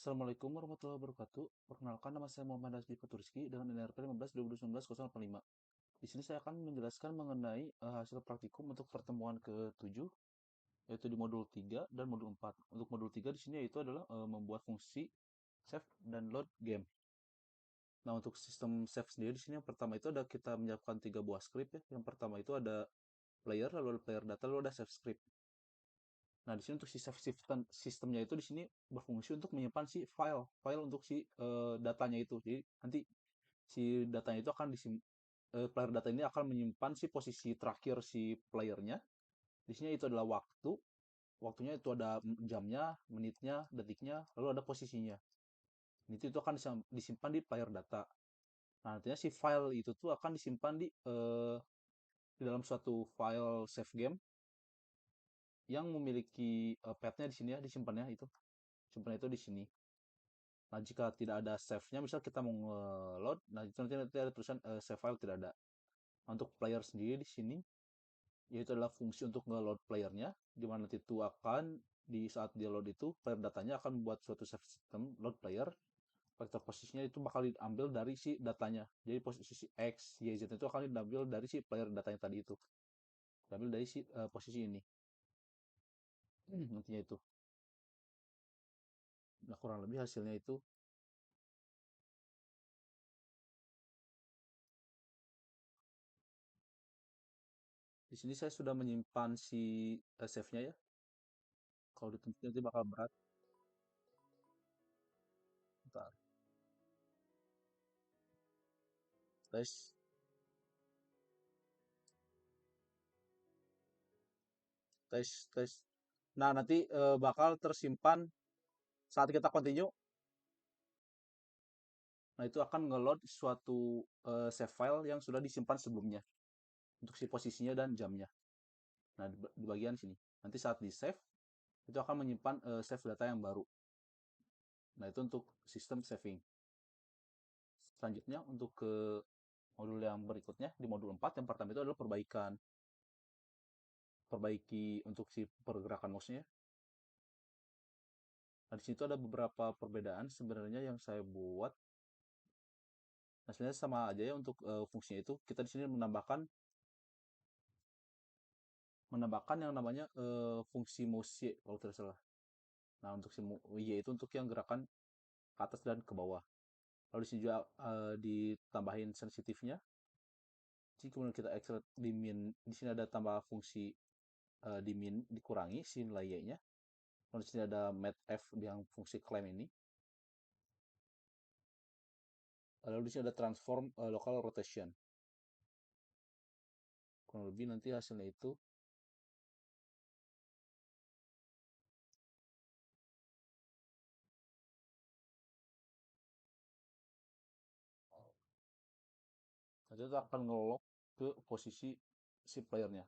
Assalamualaikum warahmatullahi wabarakatuh. Perkenalkan, nama saya Muhammad Hasbi Faturski dengan NRP 15 2019 045. Di sini saya akan menjelaskan mengenai hasil praktikum untuk pertemuan ke-7, yaitu di modul 3 dan modul 4. Untuk modul 3 di sini yaitu adalah membuat fungsi save dan load game. Nah, untuk sistem save sendiri di sini yang pertama itu ada kita menyiapkan 3 buah script ya. Yang pertama itu ada player, lalu ada player data, lalu ada save script. Nah, di sini untuk si save sistemnya itu di sini berfungsi untuk menyimpan si file untuk si datanya itu. Jadi nanti si datanya itu akan player data ini akan menyimpan si posisi terakhir si playernya. Di sini itu adalah waktunya itu ada jamnya, menitnya, detiknya, lalu ada posisinya. Itu akan disimpan di player data. Nah, nantinya si file itu tuh akan disimpan di dalam suatu file save game yang memiliki path-nya di sini ya, disimpannya itu. Simpannya itu di sini. Nah, jika tidak ada save-nya, misal kita mau nge-load, nah itu nanti ada tulisan save file tidak ada. Nah, untuk player sendiri di sini, yaitu adalah fungsi untuk nge-load playernya, di mana nanti itu akan di saat dia load itu, player datanya akan membuat suatu save system load player. Vektor posisinya itu bakal diambil dari si datanya. Jadi posisi X, Y, Z itu akan diambil dari si player datanya tadi itu. Diambil dari si posisi ini. Nantinya itu. Nah, kurang lebih hasilnya itu. Di sini saya sudah menyimpan si save-nya ya. Kalau ditulis nanti bakal berat. Bentar. Tes, tes. Nah, nanti bakal tersimpan saat kita continue. Nah, itu akan nge-load suatu save file yang sudah disimpan sebelumnya untuk si posisinya dan jamnya. Nah, di bagian sini. Nanti saat di save, itu akan menyimpan save data yang baru. Nah, itu untuk sistem saving. Selanjutnya, untuk ke modul yang berikutnya, di modul 4, yang pertama itu adalah perbaikan. Perbaiki untuk si pergerakan mouse-nya. Nah, di situ ada beberapa perbedaan sebenarnya yang saya buat. Nah, sebenarnya sama aja ya untuk fungsinya itu. Kita di sini menambahkan yang namanya fungsi mouse Y kalau tidak salah. Nah, untuk si Y itu untuk yang gerakan ke atas dan ke bawah. Lalu di sini juga ditambahin sensitifnya. Jadi kemudian kita extract di min, di sini ada tambah fungsi di min dikurangi si nilai Y-nya. Lalu di sini ada mat F yang fungsi claim ini. Lalu di sini ada transform local rotation. Kurang lebih nanti hasilnya itu nanti itu akan ngelok ke posisi si playernya.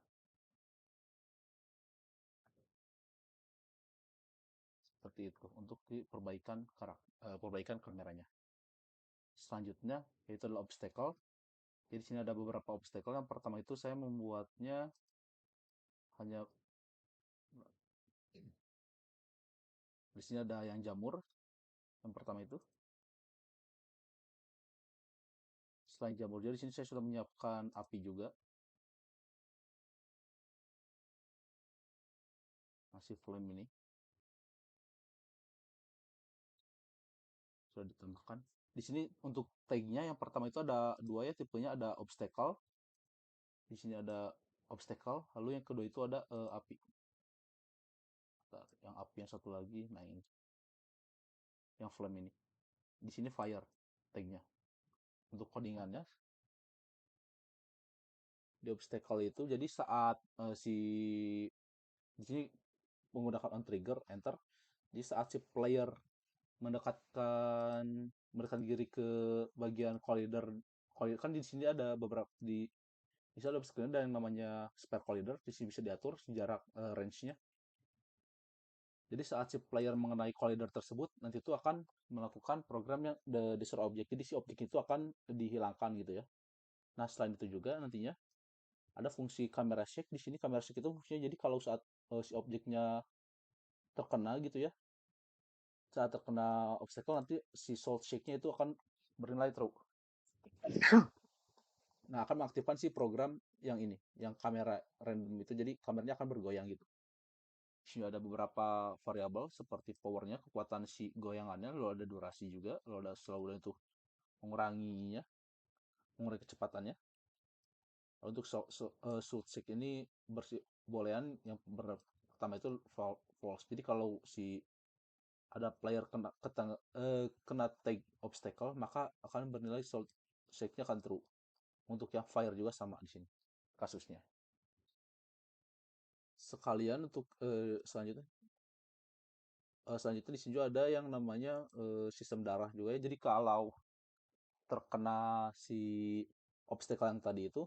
Seperti itu untuk perbaikan kameranya. Selanjutnya yaitu adalah obstacle. Jadi sini ada beberapa obstacle. Yang pertama itu saya membuatnya hanya di sini ada yang jamur. Yang pertama itu. Selain jamur, jadi di sini saya sudah menyiapkan api juga. Masih flame ini sudah ditambahkan. Di sini untuk tagnya yang pertama itu ada dua ya tipenya, ada obstacle. Di sini ada obstacle, lalu yang kedua itu ada api. Yang api yang satu lagi, nah ini yang flame ini. Di sini fire tagnya. Untuk codingannya di obstacle itu jadi saat si di sini menggunakan on trigger enter. Jadi saat si player mendekatkan mendekatkan diri ke bagian collider kan di sini ada beberapa misalnya ada screen ada yang namanya spare collider, di sini bisa diatur jarak range-nya. Jadi saat si player mengenai collider tersebut, nanti itu akan melakukan program yang disuruh objek. Jadi si objek itu akan dihilangkan gitu ya. Nah, selain itu juga nantinya ada fungsi kamera shake. Di sini kamera shake itu fungsinya jadi kalau saat si objeknya terkena gitu ya, saat terkena obstacle nanti si salt shake-nya itu akan bernilai true. Nah, akan mengaktifkan si program yang ini, yang kamera random itu, jadi kameranya akan bergoyang gitu. Di sini ada beberapa variabel seperti powernya, kekuatan si goyangannya, lalu ada durasi juga, lalu ada slowdown itu menguranginya, mengurangi kecepatannya. Lalu untuk salt shake ini bolehan yang pertama itu false. Jadi kalau si ada player kena tag obstacle, maka akan bernilai salt shake-nya akan true. Untuk yang fire juga sama di sini kasusnya. Sekalian untuk selanjutnya di sini juga ada yang namanya sistem darah juga ya. Jadi kalau terkena si obstacle yang tadi itu,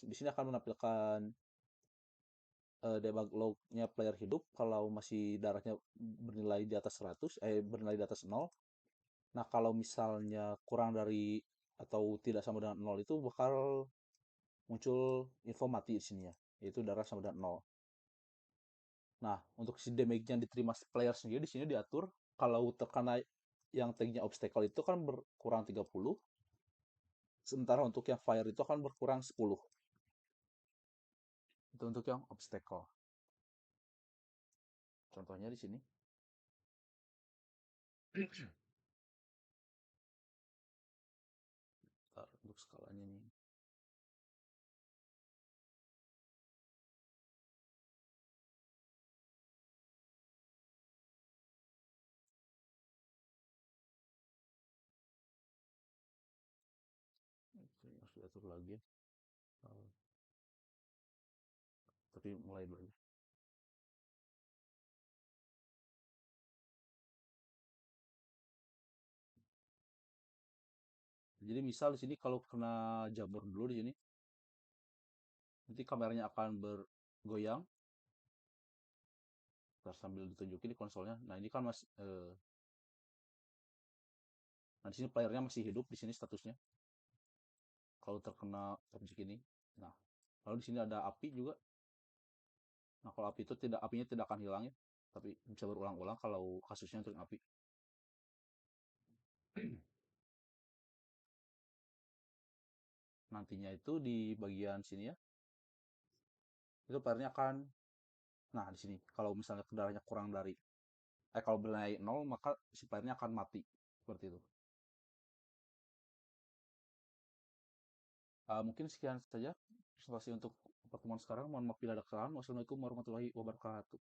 di sini akan menampilkan debug log-nya player hidup kalau masih darahnya bernilai di atas 100, bernilai di atas 0. Nah, kalau misalnya kurang dari atau tidak sama dengan 0 itu bakal muncul info mati di sini ya, yaitu darah sama dengan 0. Nah, untuk si damage yang diterima player sendiri di sini diatur kalau terkena yang tagnya obstacle itu kan berkurang 30, sementara untuk yang fire itu akan berkurang 10. Itu untuk yang obstacle. Contohnya di sini. Bentar, untuk skalanya nih. Oke, harus diatur lagi ya. Tapi mulai dulu. Jadi misal di sini kalau kena jamur dulu di sini, nanti kameranya akan bergoyang. Ntar sambil ditunjukin di konsolnya. Nah, ini kan masih nah di sini playernya masih hidup di sini statusnya. Kalau terkena objek ini. Nah, lalu di sini ada api juga. Nah, kalau api itu apinya tidak akan hilang ya, tapi bisa berulang-ulang kalau kasusnya untuk api. Nantinya itu di bagian sini ya, itu playernya akan, nah di sini kalau misalnya kendaraannya kurang dari, kalau bernilai 0 maka si playernya akan mati seperti itu. Mungkin sekian saja presentasi untuk pertemuan sekarang. Mohon maaf bila ada kesalahan. Wassalamualaikum warahmatullahi wabarakatuh.